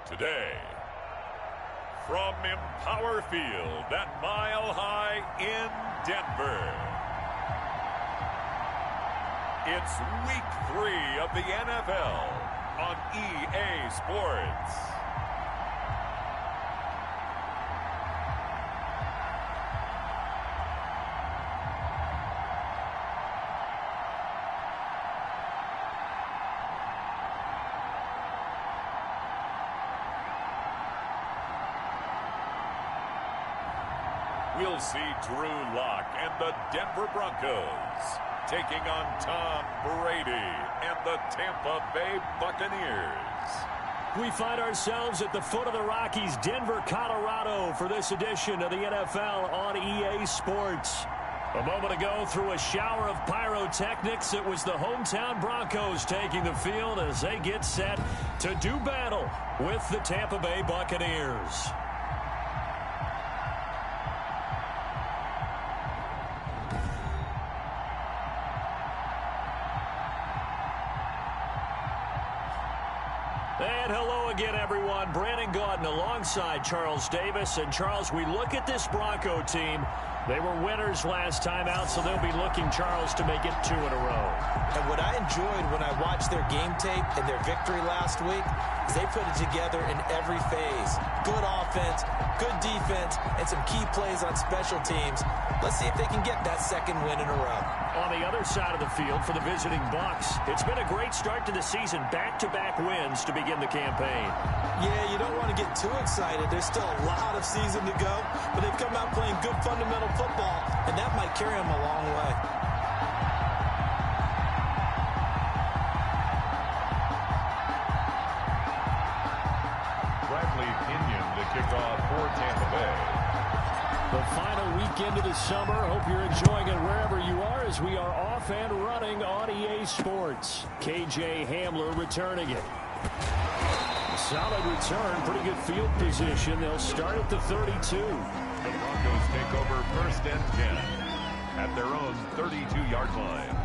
Today, from Empower Field at Mile High in Denver, it's Week 3 of the NFL on EA Sports. We'll see Drew Lock and the Denver Broncos taking on Tom Brady and the Tampa Bay Buccaneers. We find ourselves at the foot of the Rockies, Denver, Colorado, for this edition of the NFL on EA Sports. A moment ago, through a shower of pyrotechnics, it was the hometown Broncos taking the field as they get set to do battle with the Tampa Bay Buccaneers. And hello again, everyone. Brandon Gaudin alongside Charles Davis. And, Charles, we look at this Bronco team. They were winners last time out, so they'll be looking, Charles, to make it 2 in a row. And what I enjoyed when I watched their game tape and their victory last week is they put it together in every phase. Good offense, good defense, and some key plays on special teams. Let's see if they can get that second win in a row. On the other side of the field for the visiting Bucs, it's been a great start to the season. Back-to-back wins to begin the campaign. Yeah, you don't want to get too excited. There's still a lot of season to go, but they've come out playing good fundamental football, and that might carry them a long way. Bradley Pinion to kick off for Tampa Bay. The final weekend of the summer. Hope you're enjoying it wherever you are as we are off and running on EA Sports. KJ Hamler returning it. Solid return, pretty good field position. They'll start at the 32. The Broncos take over 1st and 10 at their own 32-yard line.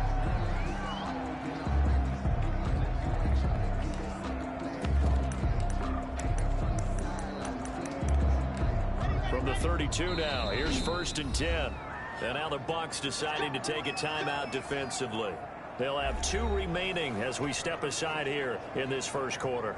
From the 32 now, here's 1st and 10. And now the Bucs deciding to take a timeout defensively. They'll have 2 remaining as we step aside here in this first quarter.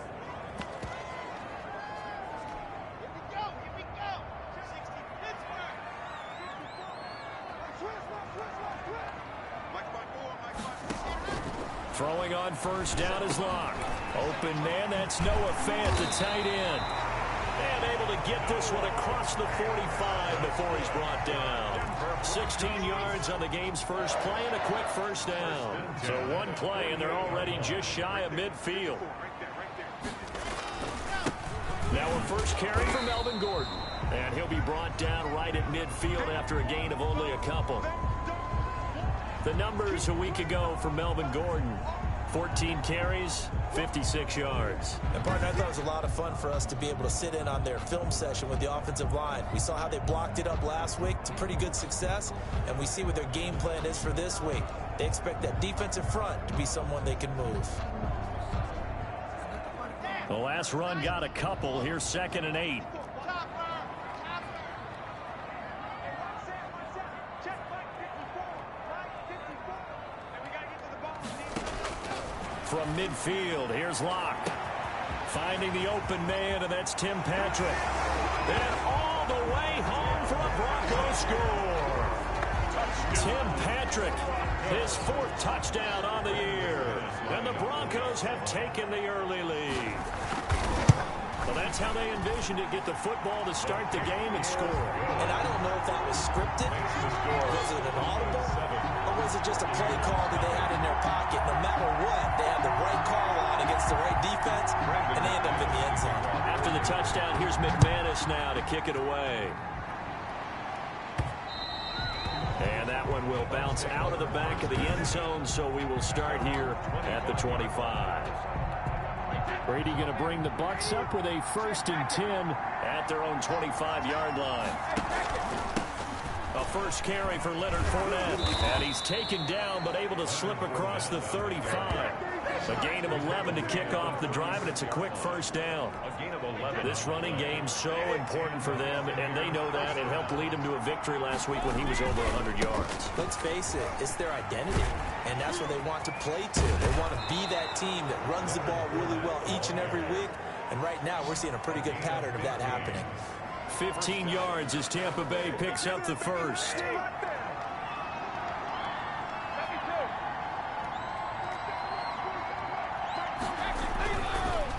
Throwing on 1st down is Lock. Open man, that's Noah Fant, the tight end. And able to get this one across the 45 before he's brought down. 16 yards on the game's first play and a quick 1st down. So 1 play and they're already just shy of midfield. Now a first carry for Melvin Gordon. And he'll be brought down right at midfield after a gain of only a couple. The numbers a week ago for Melvin Gordon. 14 carries, 56 yards. And, partner, I thought it was a lot of fun for us to be able to sit in on their film session with the offensive line. We saw how they blocked it up last week to pretty good success, and we see what their game plan is for this week. They expect that defensive front to be someone they can move. The last run got a couple. Here's 2nd and 8. From midfield, here's Lock. Finding the open man, and that's Tim Patrick. And all the way home for a Broncos score. Tim Patrick, his 4th touchdown on the year. And the Broncos have taken the early lead. Well, that's how they envisioned it, get the football to start the game and score. And I don't know if that was scripted, was it an audible, or was it just a play call that they had in their pocket? No matter what, they had the right call on against the right defense, and they end up in the end zone. After the touchdown, here's McManus now to kick it away. And that one will bounce out of the back of the end zone, so we will start here at the 25. Brady going to bring the Bucs up with a 1st and 10 at their own 25-yard line. A first carry for Leonard Fournette. And he's taken down but able to slip across the 35. A gain of 11 to kick off the drive, and it's a quick first down. A gain of 11. This running game's so important for them, and they know that. It helped lead him to a victory last week when he was over 100 yards. Let's face it, it's their identity, and that's what they want to play to. They want to be that team that runs the ball really well each and every week, and right now we're seeing a pretty good pattern of that happening. 15 yards as Tampa Bay picks up the first.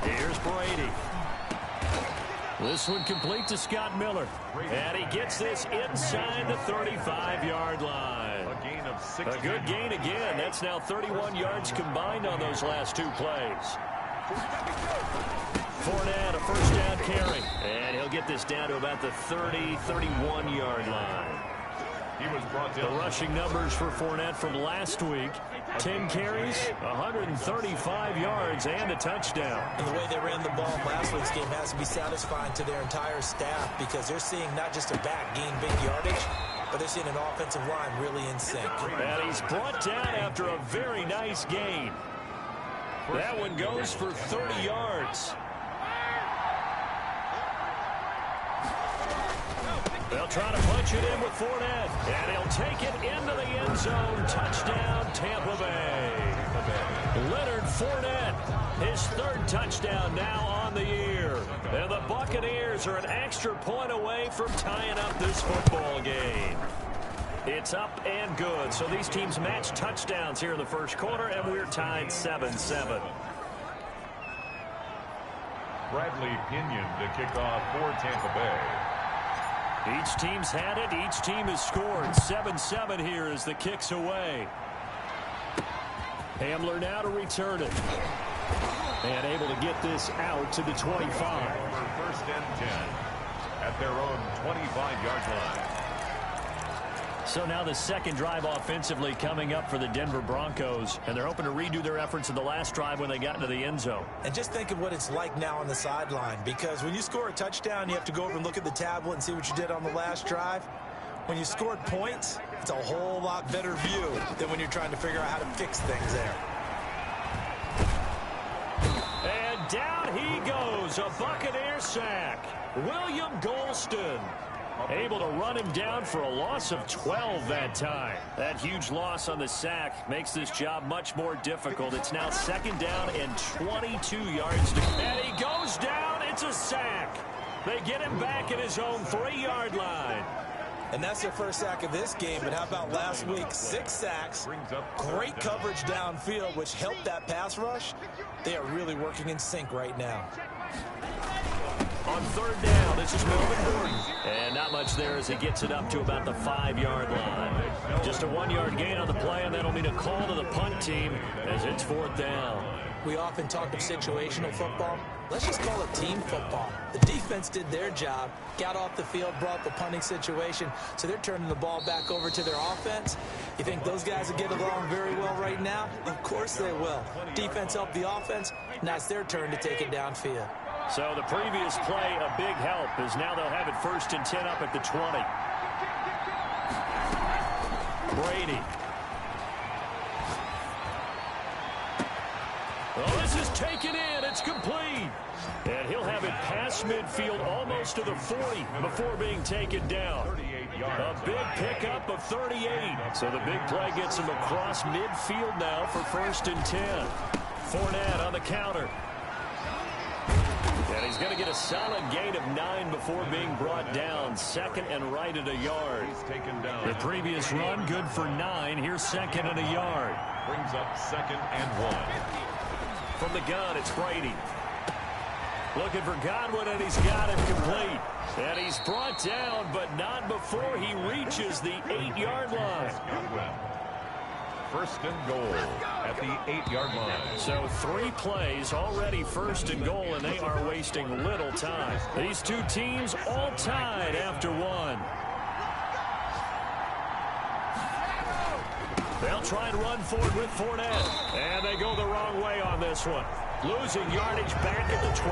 Here's Brady. This one complete to Scott Miller. And he gets this inside the 35-yard line. A gain of 6. A good gain again. That's now 31 yards combined on those last 2 plays. Fournette, a first down carry. And he'll get this down to about the 30, 31-yard line. He was brought down. The rushing numbers for Fournette from last week. 10 carries, 135 yards, and a touchdown. And the way they ran the ball in last week's game has to be satisfying to their entire staff because they're seeing not just a back gain big yardage, but they're seeing an offensive line really in sync. And he's brought down after a very nice gain. That one goes for 30 yards. They'll try to punch it in with Fournette, and he'll take it into the end zone. Touchdown, Tampa Bay. Leonard Fournette, his 3rd touchdown now on the year. And the Buccaneers are an extra point away from tying up this football game. It's up and good. So these teams match touchdowns here in the first quarter, and we're tied 7-7. Bradley Pinion to kick off for Tampa Bay. Each team's had it. Each team has scored. 7-7 here as the kick's away. Hamler now to return it. And able to get this out to the 25. First and 10 at their own 25-yard line. So now the second drive offensively coming up for the Denver Broncos. And they're hoping to redo their efforts in the last drive when they got into the end zone. And just think of what it's like now on the sideline, because when you score a touchdown, you have to go over and look at the tablet and see what you did on the last drive. When you scored points, it's a whole lot better view than when you're trying to figure out how to fix things there. And down he goes. A Buccaneer sack. William Golston able to run him down for a loss of 12 that time. That huge loss on the sack makes this job much more difficult. It's now 2nd down and 22 yards to go. And he goes down. It's a sack. They get him back at his own 3-yard line. And that's their first sack of this game. But how about last week? 6 sacks. Great coverage downfield, which helped that pass rush. They are really working in sync right now. On 3rd down, this is Melvin Gordon. And not much there as he gets it up to about the 5-yard line. Just a 1-yard gain on the play, and that'll mean a call to the punt team as it's 4th down. We often talk of situational football. Let's just call it team football. The defense did their job, got off the field, brought the punting situation, so they're turning the ball back over to their offense. You think those guys will get along very well right now? Of course they will. Defense helped the offense. Now it's their turn to take it downfield. So the previous play, a big help, as now they'll have it 1st and 10 up at the 20. Brady. Well, this is taken in. It's complete. And he'll have it past midfield almost to the 40 before being taken down. A big pickup of 38. So the big play gets him across midfield now for 1st and 10. Fournette on the counter. And he's going to get a solid gain of 9 before being brought down. 2nd and right at a yard. He's taken down. The previous run good for 9. Here's 2nd and a yard. Brings up 2nd and 1. From the gun, it's Brady. Looking for Godwin, and he's got him complete. And he's brought down, but not before he reaches the 8-yard line. 1st and goal at the 8-yard line. So 3 plays already 1st and goal, and they are wasting little time. These two teams all tied after 1. They'll try and run forward with Fournette. And they go the wrong way on this one. Losing yardage back at the 12.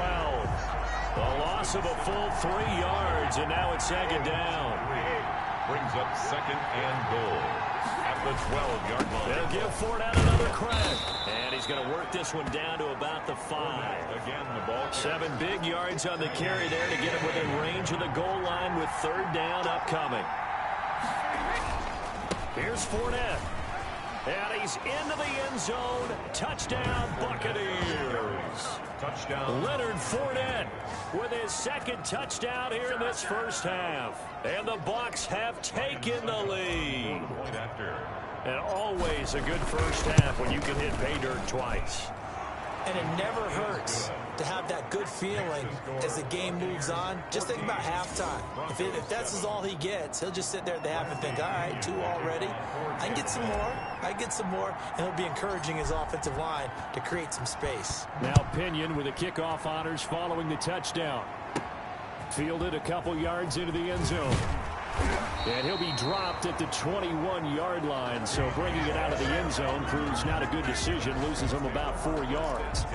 A loss of a full 3 yards, and now it's 2nd down. Brings up 2nd and goal at the 12-yard line. They'll give Fournette another Craig. And he's going to work this one down to about the 5. Again, the ball. 7 big yards on the carry there to get him within range of the goal line with 3rd down upcoming. Here's Fournette. And he's into the end zone. Touchdown, Buccaneers. Touchdown. Leonard Fournette with his 2nd touchdown here in this first half. And the Bucs have taken the lead. Point after. And always a good first half when you can hit pay dirt twice. And it never hurts to have that good feeling as the game moves on. Just think about halftime. If that's all he gets, he'll just sit there at the half and think, all right, 2 already. I can get some more. I can get some more. And he'll be encouraging his offensive line to create some space. Now Pinion with the kickoff honors following the touchdown. Fielded a couple yards into the end zone. And he'll be dropped at the 21-yard line, so bringing it out of the end zone proves not a good decision, loses him about 4 yards.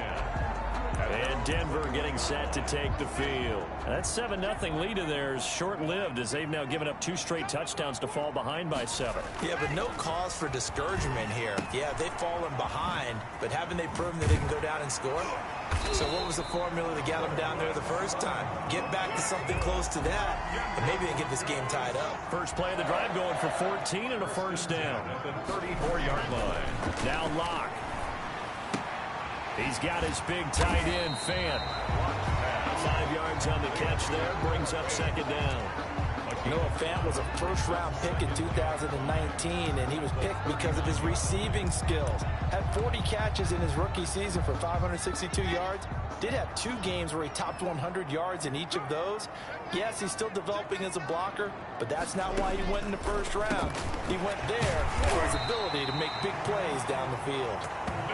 And Denver getting set to take the field. That 7-0 lead of theirs short-lived as they've now given up 2 straight touchdowns to fall behind by 7. Yeah, but no cause for discouragement here. Yeah, they've fallen behind, but haven't they proven that they can go down and score? So what was the formula to get them down there the first time? Get back to something close to that, and maybe they get this game tied up. First play of the drive going for 14 and a first down. At the 34-yard line. Now Locke. He's got his big tight end, Fant. 5 yards on the catch there, brings up 2nd down. Noah Fant was a first-round pick in 2019, and he was picked because of his receiving skills. Had 40 catches in his rookie season for 562 yards. Did have 2 games where he topped 100 yards in each of those. Yes, he's still developing as a blocker, but that's not why he went in the first round. He went there for his ability to make big plays down the field.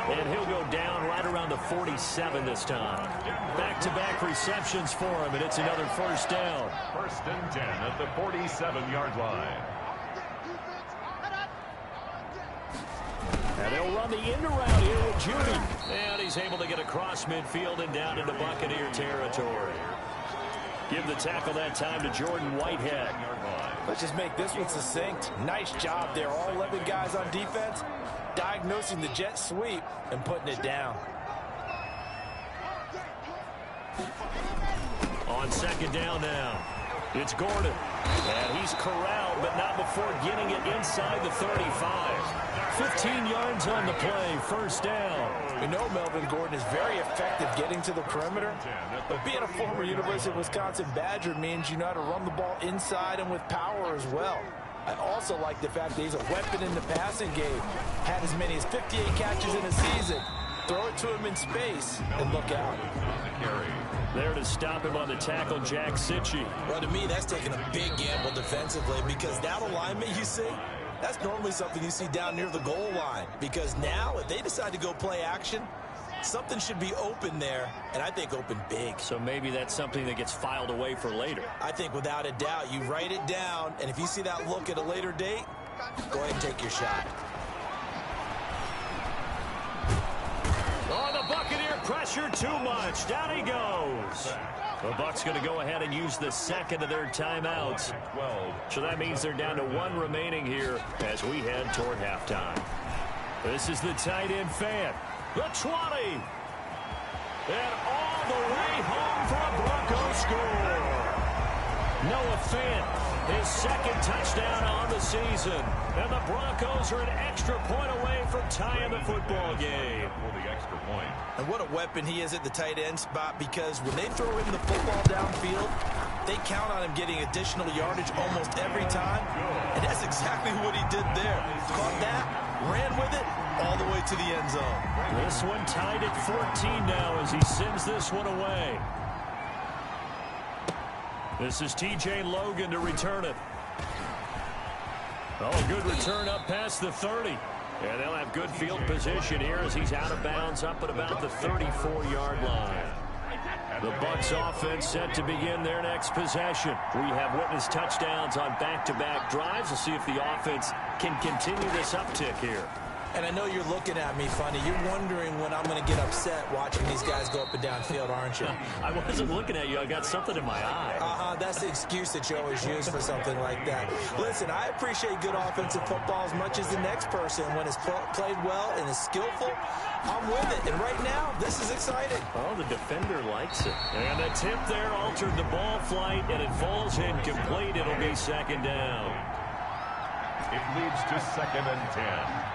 And he'll go down right around the 47 this time. Back-to-back receptions for him, and it's another first down. 1st and 10 at the 47-yard line. And they'll run the end around here with Judy. And he's able to get across midfield and down into Buccaneer territory. Give the tackle that time to Jordan Whitehead. Let's just make this one succinct. Nice job there. All 11 guys on defense diagnosing the jet sweep and putting it down. On 2nd down now, it's Gordon. And he's corralled, but not before getting it inside the 35. 15 yards on the play, first down. We know Melvin Gordon is very effective getting to the perimeter, but being a former University of Wisconsin Badger means you know how to run the ball inside and with power as well. I also like the fact that he's a weapon in the passing game. Had as many as 58 catches in a season. Throw it to him in space and look out. There to stop him on the tackle, Jack Sitchie. Well, to me, that's taking a big gamble defensively because that alignment you see, that's normally something you see down near the goal line. Because now, if they decide to go play action, something should be open there, and I think open big. So maybe that's something that gets filed away for later. I think without a doubt, you write it down, and if you see that look at a later date, go ahead and take your shot. Oh, the Buccaneer pressure too much. Down he goes. The Bucs going to go ahead and use the 2nd of their timeouts. So that means they're down to 1 remaining here as we head toward halftime. This is the tight end Fant. The 20. And all the way home for a Broncos score. Noah Fant, his 2nd touchdown on the season. And the Broncos are an extra point away from tying the football game. For the extra point. And what a weapon he is at the tight end spot, because when they throw him the football downfield, they count on him getting additional yardage almost every time. And that's exactly what he did there. Caught that, ran with it, all the way to the end zone. This one tied at 14 now as he sends this one away. This is T.J. Logan to return it. Oh, good return up past the 30. And they'll have good field position here as he's out of bounds up at about the 34-yard line. The Bucs offense set to begin their next possession. We have witnessed touchdowns on back-to-back drives. We'll see if the offense can continue this uptick here. And I know you're looking at me funny. You're wondering when I'm going to get upset watching these guys go up and down field, aren't you? I wasn't looking at you. I got something in my eye. That's the excuse that you always use for something like that. Listen, I appreciate good offensive football as much as the next person. When it's played well and is skillful, I'm with it. And right now, this is exciting. Oh, the defender likes it. And the tip there altered the ball flight, and it falls incomplete. It'll be second down. It leads to 2nd and 10.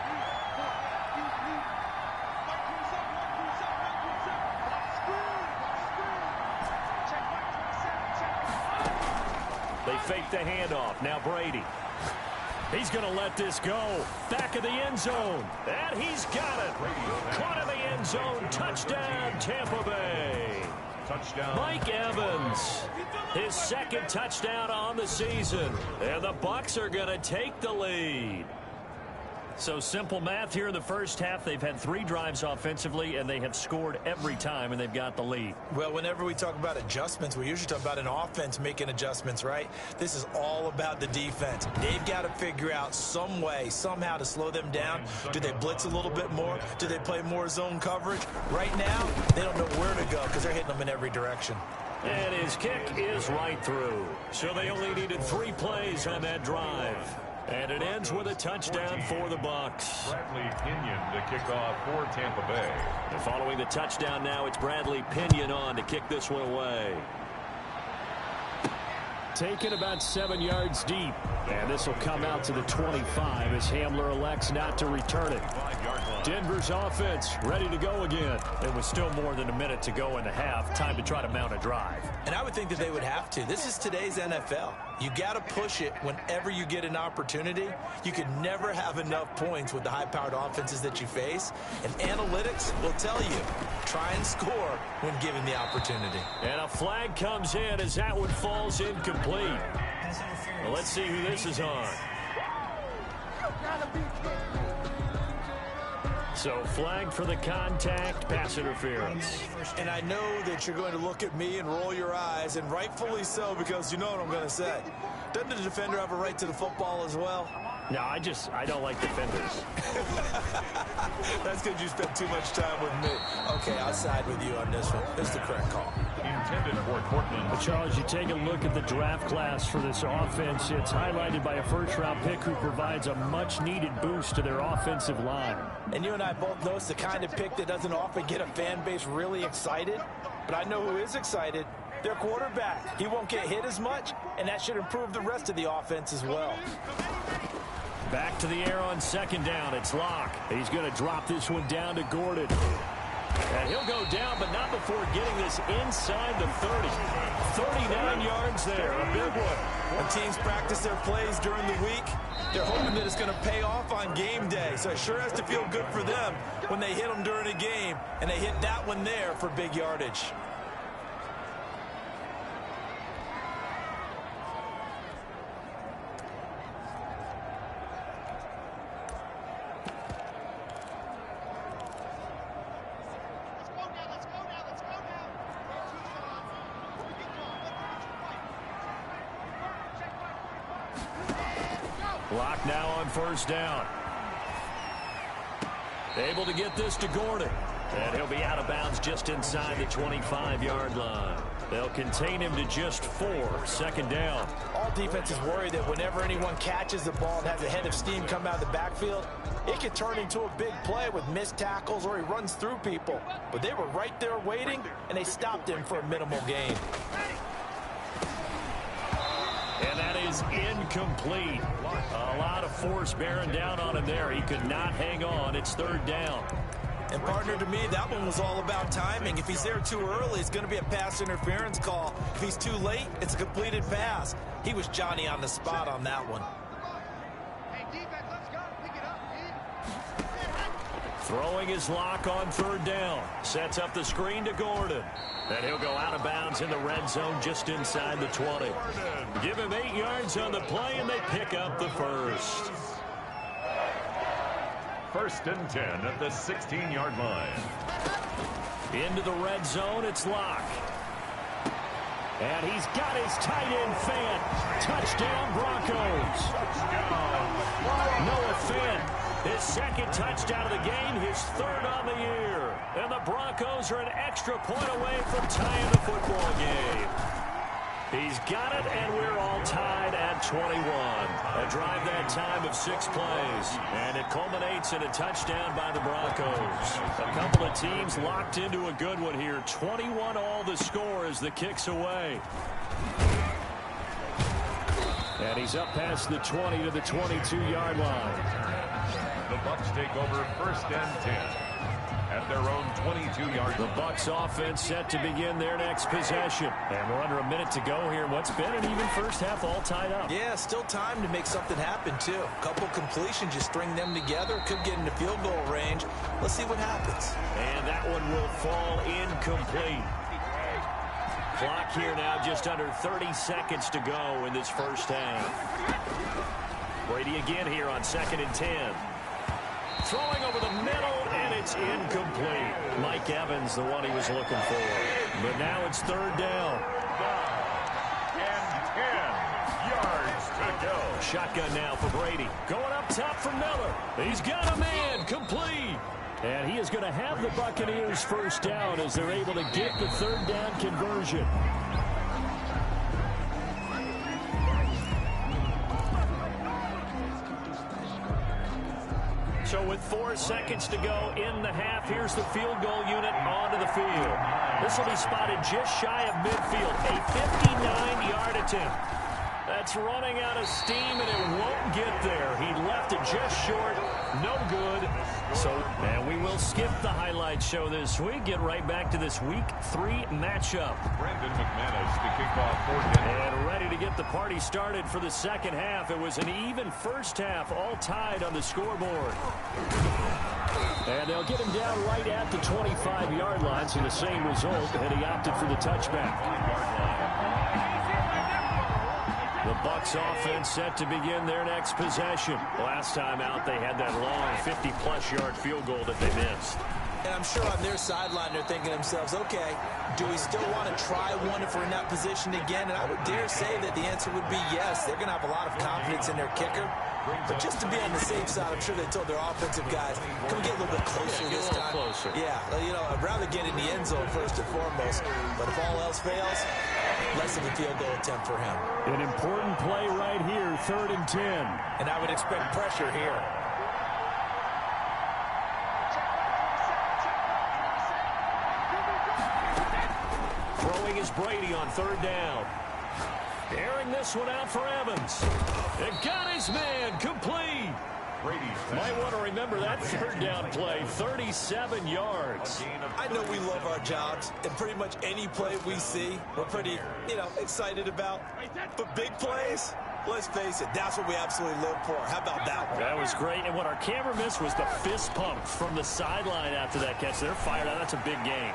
They fake the handoff. Now Brady. He's going to let this go. Back of the end zone. And he's got it. Caught in the end zone. Touchdown, Tampa Bay. Touchdown. Mike Evans. His 2nd touchdown on the season. And the Bucs are going to take the lead. So simple math here in the first half. They've had 3 drives offensively, and they have scored every time, and they've got the lead. Well, whenever we talk about adjustments, we usually talk about an offense making adjustments, right? This is all about the defense. They've got to figure out some way, somehow to slow them down. Do they blitz a little bit more? Do they play more zone coverage? Right now, they don't know where to go because they're hitting them in every direction. And his kick is right through. So they only needed 3 plays on that drive. And it ends with a touchdown for the Bucs. Bradley Pinion to kick off for Tampa Bay. And following the touchdown now, it's Bradley Pinion on to kick this one away. Taken about 7 yards deep. And this will come out to the 25 as Hamler elects not to return it. Denver's offense ready to go again. It was still more than a minute to go in the half. Time to try to mount a drive. And I would think that they would have to. This is today's NFL. You got to push it whenever you get an opportunity. You can never have enough points with the high-powered offenses that you face. And analytics will tell you, try and score when given the opportunity. And a flag comes in as that one falls incomplete. Well, let's see who this is on. So flag for the contact, pass interference. And I know that you're going to look at me and roll your eyes, and rightfully so, because you know what I'm going to say. Doesn't the defender have a right to the football as well? No, I don't like defenders. That's because you spent too much time with me. Okay, I'll side with you on this one. It's the correct call. Intended for Cortland. But Charles, you take a look at the draft class for this offense. It's highlighted by a first-round pick who provides a much-needed boost to their offensive line. And you and I both know it's the kind of pick that doesn't often get a fan base really excited. But I know who is excited. Their quarterback. He won't get hit as much, and that should improve the rest of the offense as well. Back to the air on 2nd down. It's Locke. He's going to drop this one down to Gordon. And he'll go down, but not before getting this inside the 30. 39 yards there. A big one. When teams practice their plays during the week, they're hoping that it's going to pay off on game day. So it sure has to feel good for them when they hit them during a game, and they hit that one there for big yardage. Block now on 1st down. Able to get this to Gordon. And he'll be out of bounds just inside the 25-yard line. They'll contain him to just 4. 2nd down. All defenses worry that whenever anyone catches the ball and has a head of steam come out of the backfield, it can turn into a big play with missed tackles or he runs through people. But they were right there waiting, and they stopped him for a minimal gain. And that is incomplete. A lot of force bearing down on him there. He could not hang on. It's 3rd down. And, partner, to me, that one was all about timing. If he's there too early, it's going to be a pass interference call. If he's too late, it's a completed pass. He was Johnny on the spot on that one. Hey, defense, let's go. Pick it up, Throwing his Lock on 3rd down. Sets up the screen to Gordon. And he'll go out of bounds in the red zone just inside the 20. Give him 8 yards on the play, and they pick up the first. 1st and 10 at the 16-yard line. Into the red zone, it's Locke. And he's got his tight end Fant. Touchdown, Broncos. Noah Fant His second touchdown of the game, his third on the year. And the Broncos are an extra point away from tying the football game. He's got it, and we're all tied at 21. A drive that time of 6 plays, and it culminates in a touchdown by the Broncos. A couple of teams locked into a good one here. 21 all the score as the kick's away. And he's up past the 20 to the 22-yard line. The Bucs take over 1st and 10 at their own 22-yard line. The Bucs offense set to begin their next possession. And we're under a minute to go here. What's been an even first half, all tied up. Yeah, still time to make something happen, too. A couple completions, you string them together, could get into field goal range. Let's see what happens. And that one will fall incomplete. Clock here now just under 30 seconds to go in this first half. Brady again here on 2nd and 10. Throwing over the middle, and it's incomplete. Mike Evans, the one he was looking for. But now it's 3rd down. 5 and 10 yards to go. Shotgun now for Brady. Going up top for Miller. He's got a man. Complete. And he is going to have the Buccaneers first down as they're able to get the 3rd down conversion. So with 4 seconds to go in the half, here's the field goal unit onto the field. This will be spotted just shy of midfield. A 59-yard attempt. That's running out of steam, and it won't get there. He left it just short. No good. So, and we will skip the highlight show this week. Get right back to this Week 3 matchup. Brandon McManus to kick off 4th and And ready to get the party started for the second half. It was an even first half, all tied on the scoreboard. And they'll get him down right at the 25-yard line, so the same result, and he opted for the touchback. The Bucs offense set to begin their next possession. Last time out, they had that long 50-plus yard field goal that they missed. And I'm sure on their sideline they're thinking to themselves, okay, do we still want to try one if we're in that position again? And I would dare say that the answer would be yes. They're going to have a lot of confidence in their kicker. But just to be on the safe side, I'm sure they told their offensive guys, can we get a little bit closer this time? Closer. Yeah, you know, I'd rather get in the end zone first and foremost. But if all else fails, less of a field goal attempt for him. An important play right here, 3rd and 10. And I would expect pressure here. Throwing is Brady on 3rd down. Airing this one out for Evans. It got his man complete. Might want to remember that 3rd down play, 37 yards. I know we love our jobs, and pretty much any play we see, we're pretty, excited about. But big plays, let's face it, that's what we absolutely live for. How about that one? That was great, and what our camera missed was the fist pump from the sideline after that catch. They're fired out. That's a big game.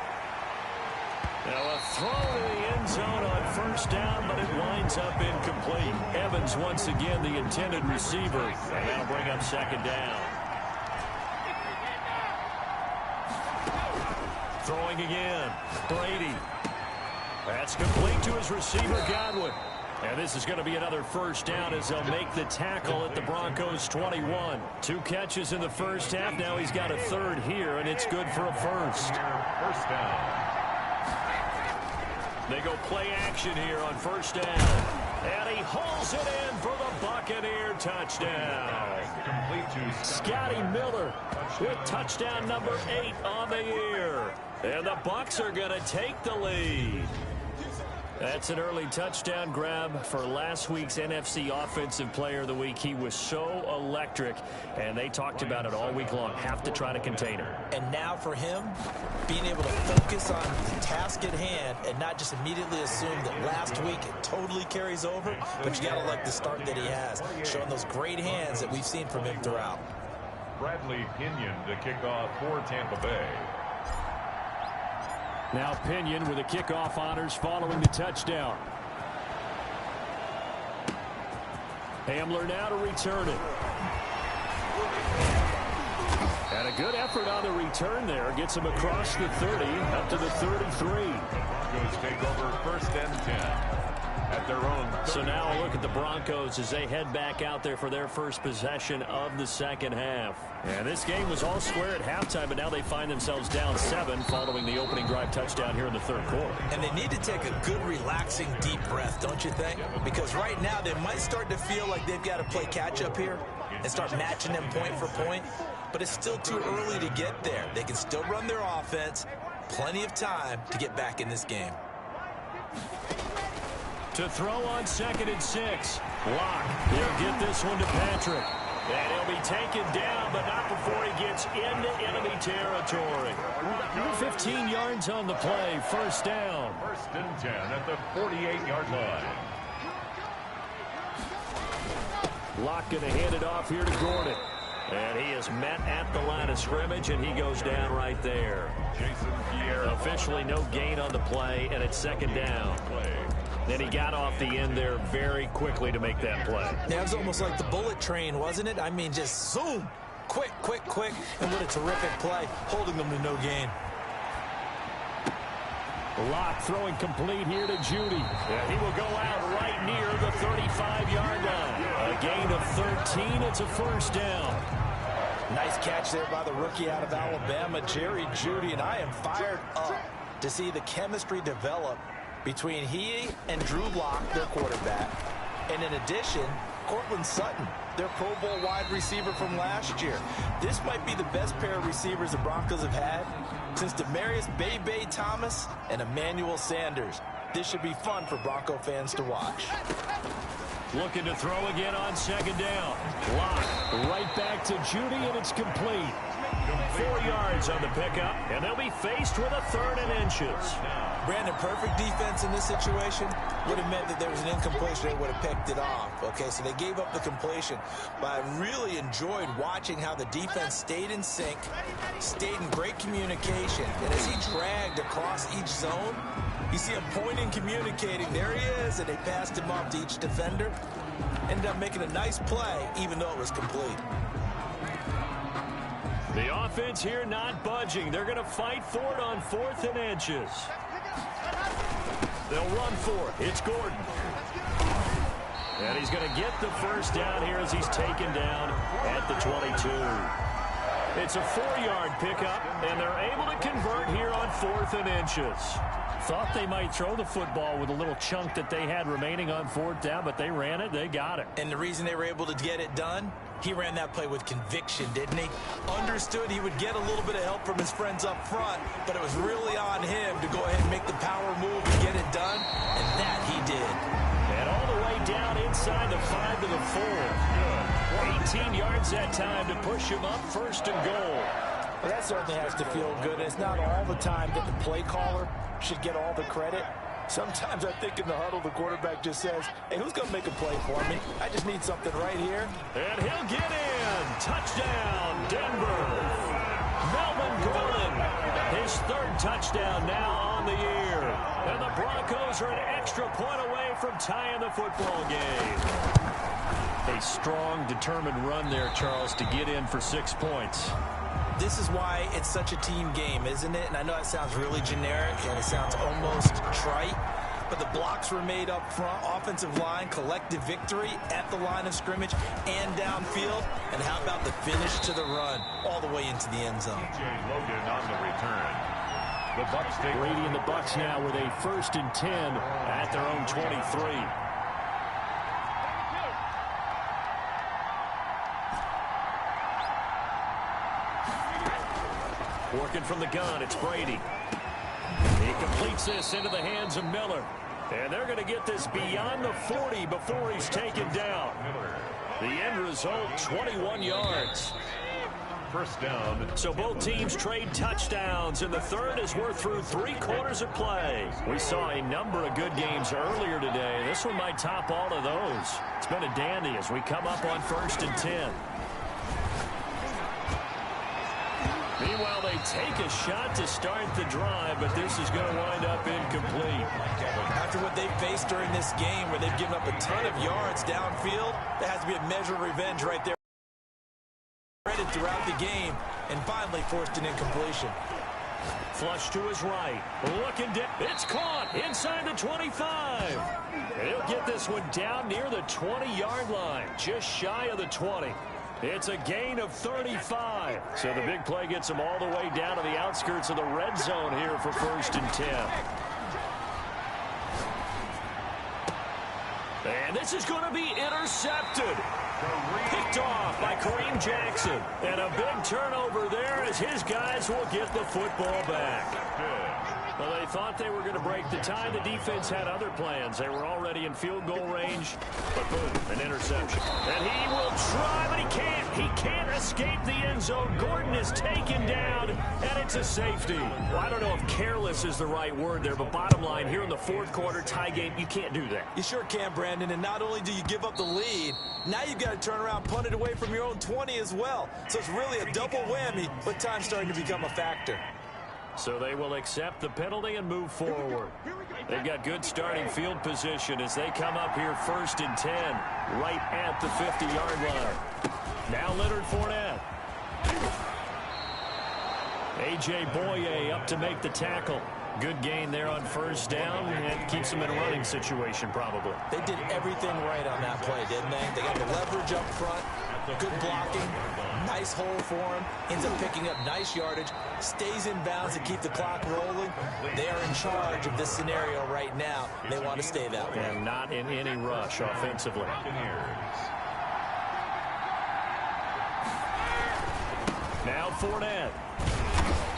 Now a throw to the end zone on 1st down, but it winds up incomplete. Evans once again the intended receiver, and that'll bring up 2nd down. Throwing again, Brady. That's complete to his receiver, Godwin. And this is going to be another 1st down as they'll make the tackle at the Broncos' 21. 2 catches in the first half. Now he's got a 3rd here, and it's good for a 1st. 1st down. They go play action here on 1st down. And he hauls it in for the Buccaneer touchdown. Complete to Scotty Miller with touchdown number 8 on the year. And the Bucs are going to take the lead. That's an early touchdown grab for last week's NFC Offensive Player of the Week. He was so electric, and they talked about it all week long. Have to try to contain her. And now for him, being able to focus on the task at hand and not just immediately assume that last week it totally carries over, but you got to like the start that he has, showing those great hands that we've seen from him throughout. Bradley Pinion to kick off for Tampa Bay. Now Pinion with the kickoff honors following the touchdown. Hamler now to return it. And a good effort on the return there. Gets him across the 30 up to the 33. Broncos take over 1st and 10 at their own 30. So now a look at the Broncos as they head back out there for their first possession of the second half. And this game was all square at halftime, but now they find themselves down 7 following the opening drive touchdown here in the third quarter. And they need to take a good, relaxing, deep breath, don't you think? Because right now they might start to feel like they've got to play catch-up here and start matching them point for point. But it's still too early to get there. They can still run their offense. Plenty of time to get back in this game. To throw on 2nd and 6. Locke. He'll get this one to Patrick. And he'll be taken down, but not before he gets into enemy territory. 15 yards on the play. First down. 1st and 10 at the 48-yard line. Locke going to hand it off here to Gordon. And he is met at the line of scrimmage, and he goes down right there. Jason Pierre. Officially no gain on the play, and it's 2nd down. Then he got off the end there very quickly to make that play. Yeah, it was almost like the bullet train, wasn't it? I mean, just zoom. Quick, quick, quick. And what a terrific play, holding them to no gain. Locke throwing complete here to Judy. And he will go out right near the 35-yard line. A gain of 13. It's a first down. Nice catch there by the rookie out of Alabama, Jerry Jeudy. And I am fired up to see the chemistry develop between he and Drew Lock, their quarterback. And in addition, Cortland Sutton, their Pro Bowl wide receiver from last year. This might be the best pair of receivers the Broncos have had since Demaryius Bebe Thomas and Emmanuel Sanders. This should be fun for Bronco fans to watch. Looking to throw again on 2nd down. Lock right back to Judy, and it's complete. 4 yards on the pickup, and they'll be faced with a 3rd and inches. Brandon, perfect defense in this situation would have meant that there was an incompletion. They would have picked it off. Okay, so they gave up the completion. But I really enjoyed watching how the defense stayed in sync, stayed in great communication. And as he dragged across each zone, you see him pointing, communicating. There he is, and they passed him off to each defender. Ended up making a nice play, even though it was complete. The offense here not budging. They're going to fight for it on 4th and inches. They'll run for it. It's Gordon. And he's going to get the first down here as he's taken down at the 22. It's a 4-yard pickup, and they're able to convert here on 4th and inches. Thought they might throw the football with a little chunk that they had remaining on 4th down, but they ran it. They got it. And the reason they were able to get it done, he ran that play with conviction, didn't he? Understood he would get a little bit of help from his friends up front, but it was really on him to go ahead and make the power move and get it done, and that he did. And all the way down inside the 5 to the 4. 18 yards that time to push him up 1st and goal. Well, that certainly has to feel good. It's not all the time that the play caller should get all the credit. Sometimes I think in the huddle, the quarterback just says, hey, who's going to make a play for me? I just need something right here. And he'll get in. Touchdown, Denver. Melvin Gordon, his 3rd touchdown now on the year. And the Broncos are an extra point away from tying the football game. A strong, determined run there, Charles, to get in for 6 points. This is why it's such a team game, isn't it? And I know it sounds really generic and it sounds almost trite, but the blocks were made up front, offensive line, collective victory at the line of scrimmage and downfield. And how about the finish to the run all the way into the end zone? Logan on the return. The Bucs take Brady and the Bucs now with a 1st and 10 at their own 23. Working from the gun, it's Brady. He completes this into the hands of Miller. And they're going to get this beyond the 40 before he's taken down. The end result, 21 yards. First down. So both teams trade touchdowns, and the third as we're through 3 quarters of play. We saw a number of good games earlier today. This one might top all of those. It's been a dandy as we come up on 1st and 10. Meanwhile, they take a shot to start the drive, but this is going to wind up incomplete. After what they've faced during this game, where they've given up a ton of yards downfield, there has to be a measure of revenge right there. Throughout the game, and finally forced an incompletion. Flush to his right. Looking down. It's caught inside the 25. He'll get this one down near the 20-yard line, just shy of the 20. It's a gain of 35. So the big play gets him all the way down to the outskirts of the red zone here for 1st and 10. And this is going to be intercepted. Picked off by Kareem Jackson. And a big turnover there as his guys will get the football back. Well, they thought they were going to break the tie. The defense had other plans. They were already in field goal range. But boom, an interception. And he will try, but he can't. He can't escape the end zone. Gordon is taken down, and it's a safety. Well, I don't know if careless is the right word there, but bottom line, here in the 4th quarter, tie game, you can't do that. You sure can, Brandon, and not only do you give up the lead, now you've got to turn around, punt it away from your own 20 as well. So it's really a double whammy, but time's starting to become a factor. So they will accept the penalty and move forward. They've got good starting field position as they come up here 1st and 10, right at the 50-yard line. Now Leonard Fournette. A.J. Boye up to make the tackle. Good gain there on 1st down, and keeps them in a running situation probably. They did everything right on that play, didn't they? They got the leverage up front, good blocking, nice hole for him, ends up picking up nice yardage, stays in bounds to keep the clock rolling. They are in charge of this scenario right now. They want to stay that way. And not in any rush offensively. Now Fournette.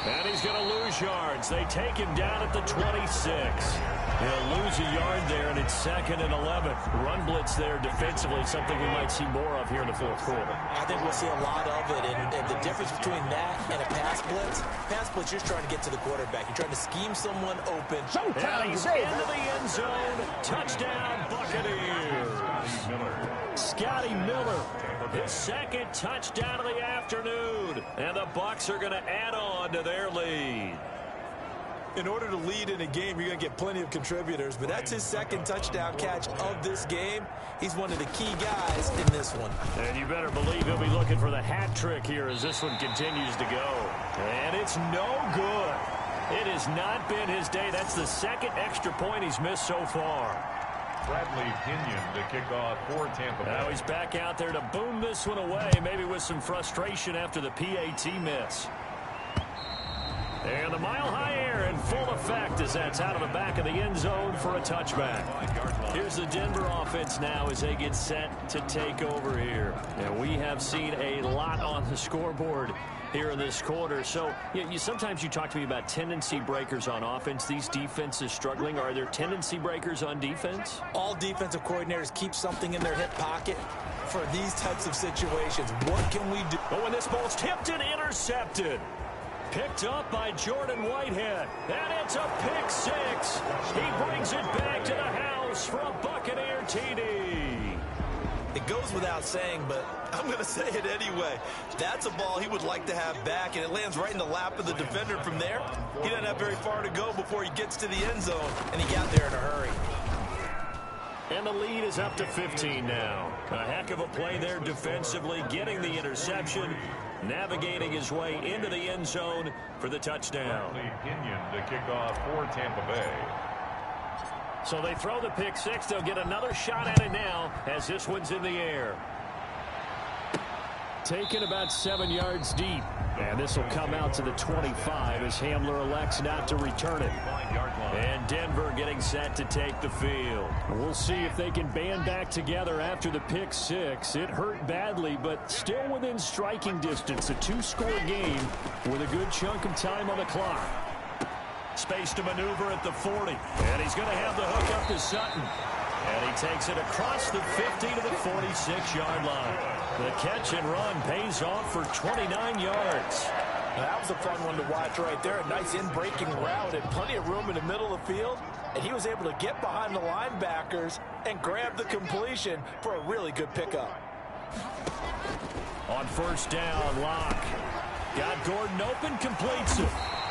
And he's going to lose yards. They take him down at the 26. He'll lose a yard there, and it's 2nd and 11. Run blitz there defensively, something we might see more of here in the 4th quarter. I think we'll see a lot of it, and the difference between that and a pass blitz, you're trying to get to the quarterback. You're trying to scheme someone open. And he's into the end zone. Touchdown, Buccaneers. Scotty Miller, his 2nd touchdown of the afternoon. And the Bucs are going to add on to their lead. In order to lead in a game, you're going to get plenty of contributors, but that's his 2nd touchdown catch of this game. He's one of the key guys in this one. And you better believe he'll be looking for the hat trick here as this one continues to go. And it's no good. It has not been his day. That's the 2nd extra point he's missed so far. Bradley Pinion to kick off for Tampa Bay. Now he's back out there to boom this one away, maybe with some frustration after the PAT miss. And the mile-high air in full effect as that's out of the back of the end zone for a touchback. Here's the Denver offense now as they get set to take over here. And we have seen a lot on the scoreboard here in this quarter. So sometimes you talk to me about tendency breakers on offense. These defenses struggling. Are there tendency breakers on defense? All defensive coordinators keep something in their hip pocket for these types of situations. What can we do? Oh, and this ball's tipped and intercepted. Picked up by Jordan Whitehead. And it's a pick 6. He brings it back to the house for a Buccaneer TD. It goes without saying, but I'm going to say it anyway. That's a ball he would like to have back, and it lands right in the lap of the defender from there. He doesn't have very far to go before he gets to the end zone, and he got there in a hurry. And the lead is up to 15 now. A heck of a play there defensively, getting the interception, navigating his way into the end zone for the touchdown. Bradley Pinion to kick off for Tampa Bay. So they throw the pick 6. They'll get another shot at it now as this one's in the air. Taken about 7 yards deep. And this will come out to the 25 as Hamler elects not to return it. And Denver getting set to take the field. We'll see if they can band back together after the pick 6. It hurt badly, but still within striking distance. A 2-score game with a good chunk of time on the clock. Space to maneuver at the 40. And he's going to have the hook up to Sutton. And he takes it across the 50 to the 46-yard line. The catch and run pays off for 29 yards. That was a fun one to watch right there. A nice in-breaking route and plenty of room in the middle of the field. And he was able to get behind the linebackers and grab the completion for a really good pickup. On 1st down, Locke. Got Gordon open, completes it.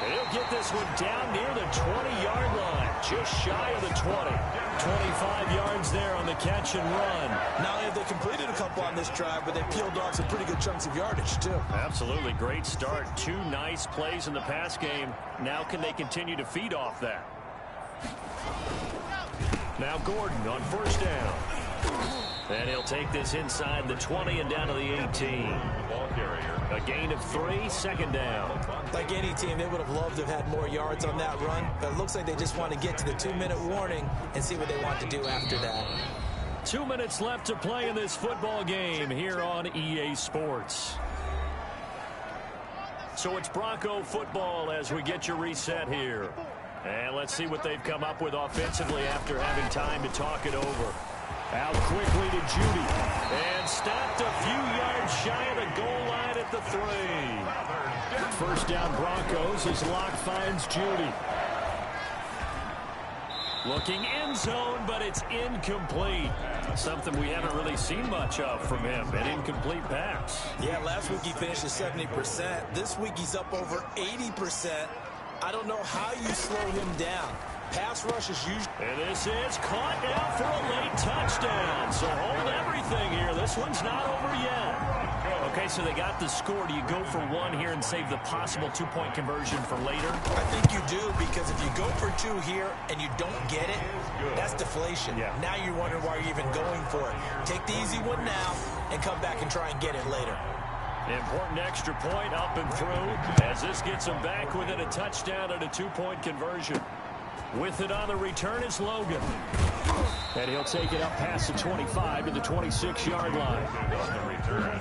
He'll he'll get this one down near the 20-yard line, just shy of the 20. 25 yards there on the catch and run. Not only have they completed a couple on this drive, but they peeled off some pretty good chunks of yardage, too. Absolutely great start. 2 nice plays in the pass game. Now can they continue to feed off that? Now Gordon on first down. And he'll take this inside the 20 and down to the 18. A gain of 3, second down. Like any team, they would have loved to have had more yards on that run, but it looks like they just want to get to the 2-minute warning and see what they want to do after that. 2 minutes left to play in this football game here on EA Sports. So it's Bronco football as we get your reset here. And let's see what they've come up with offensively after having time to talk it over. Out quickly to Judy. And stopped a few yards shy of the goal line at the 3. First down Broncos as Locke finds Judy. Looking end zone, but it's incomplete. Something we haven't really seen much of from him, an incomplete pass. Yeah, last week he finished at 70%. This week he's up over 80%. I don't know how you slow him down. Pass rush is usually... And this is caught down for a late touchdown. So hold everything here. This one's not over yet. Okay, so they got the score. Do you go for 1 here and save the possible 2-point conversion for later? I think you do, because if you go for 2 here and you don't get it, that's deflation. Yeah. Now you're wondering why you're even going for it. Take the easy one now and come back and try and get it later. Important extra point up and through as this gets them back within a touchdown and a 2-point conversion. With it on the return is Logan. And he'll take it up past the 25 to the 26-yard line. On the return,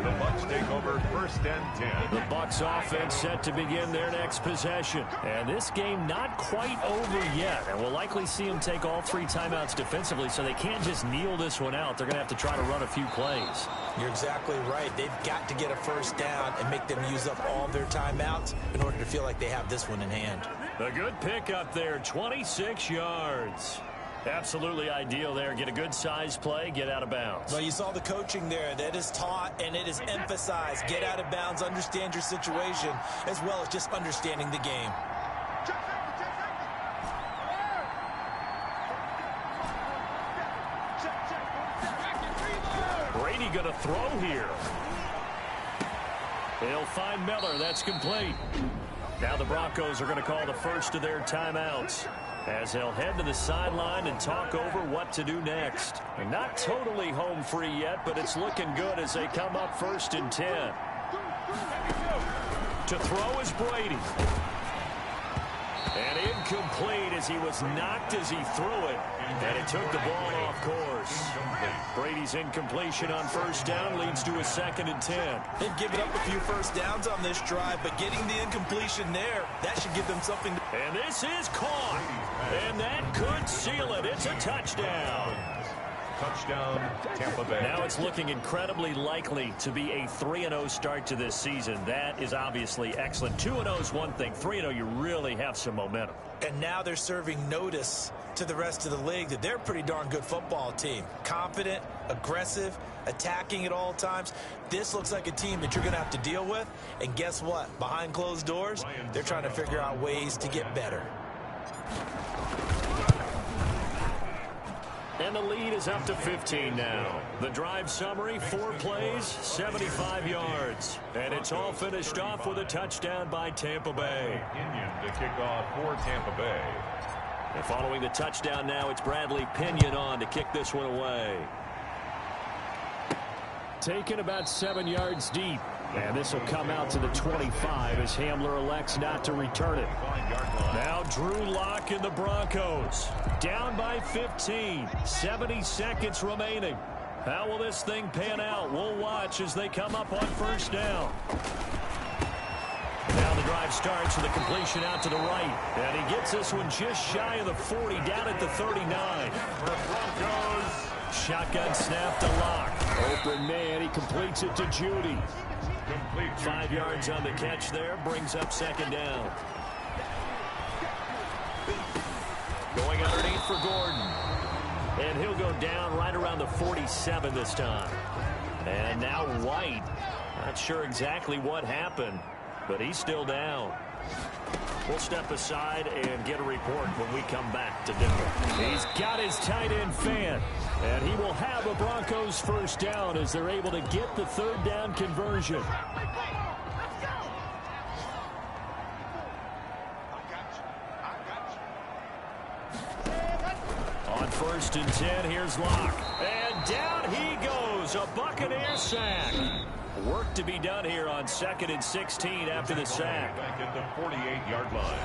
the Bucs take over first and 10. The Bucs offense set to begin their next possession. And this game not quite over yet. And we'll likely see them take all 3 timeouts defensively, so they can't just kneel this one out. They're going to have to try to run a few plays. You're exactly right. They've got to get a first down and make them use up all their timeouts in order to feel like they have this one in hand. A good pick up there, 26 yards. Absolutely ideal there. Get a good size play, get out of bounds. Well, you saw the coaching there. That is taught and it is emphasized. Get out of bounds, understand your situation, as well as just understanding the game. Brady going to throw here. They'll find Miller. That's complete. Now the Broncos are going to call the first of their timeouts as they'll head to the sideline and talk over what to do next. And not totally home free yet, but it's looking good as they come up first and 10. To throw is Brady. And incomplete as he was knocked as he threw it. And it took the ball off course. Brady's incompletion on first down leads to a 2nd and 10. They've given up a few first downs on this drive, but getting the incompletion there, that should give them something. And this is caught. And that could seal it. It's a touchdown. Touchdown, Tampa Bay. Now it's looking incredibly likely to be a 3-0 start to this season. That is obviously excellent. 2-0 is one thing. 3-0, you really have some momentum. And now they're serving notice to the rest of the league that they're a pretty darn good football team. Confident, aggressive, attacking at all times. This looks like a team that you're going to have to deal with. And guess what? Behind closed doors, they're trying to figure out ways to get better. And the lead is up to 15 now. The drive summary, 4 plays, 75 yards. And it's all finished off with a touchdown by Tampa Bay. Pinion to kick off for Tampa Bay. And following the touchdown now, it's Bradley Pinion on to kick this one away. Taken about 7 yards deep. And this will come out to the 25 as Hamler elects not to return it. Now Drew Lock and the Broncos. Down by 15. 70 seconds remaining. How will this thing pan out? We'll watch as they come up on first down. Now the drive starts with a completion out to the right. And he gets this one just shy of the 40, down at the 39. For Broncos. Shotgun snap to Lock. Open man, he completes it to Judy. 5 yards on the catch there, brings up 2nd down. Going underneath for Gordon. And he'll go down right around the 47 this time. And now White. Not sure exactly what happened, but he's still down. We'll step aside and get a report when we come back to Denver. He's got his tight end fan, and he will have a Broncos first down as they're able to get the third down conversion. On 1st and 10, here's Locke. And down he goes, a Buccaneer sack. Work to be done here on 2nd and 16 after the sack. Back at the 48-yard line.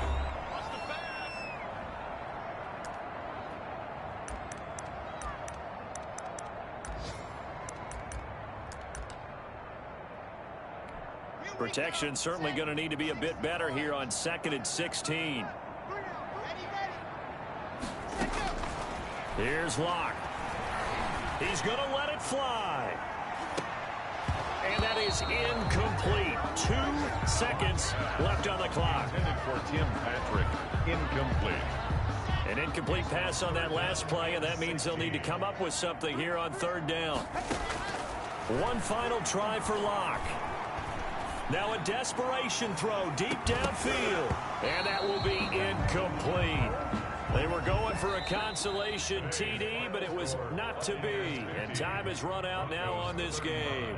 Protection certainly going to need to be a bit better here on 2nd and 16. Here's Locke. He's going to let it fly. And that is incomplete. 2 seconds left on the clock. Intended for Tim Patrick. Incomplete. An incomplete pass on that last play, and that means they'll need to come up with something here on 3rd down. One final try for Locke. Now a desperation throw deep downfield. And that will be incomplete. They were going for a consolation TD, but it was not to be. And time has run out now on this game.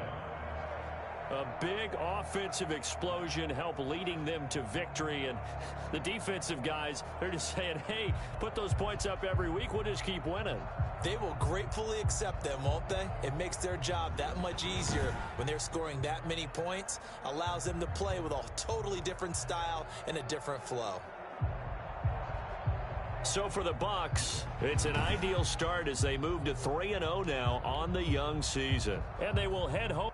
A big offensive explosion helped leading them to victory. And the defensive guys, they're just saying, hey, put those points up every week. We'll just keep winning. They will gratefully accept them, won't they? It makes their job that much easier when they're scoring that many points. Allows them to play with a totally different style and a different flow. So for the Bucs, it's an ideal start as they move to 3-0 now on the young season. And they will head home.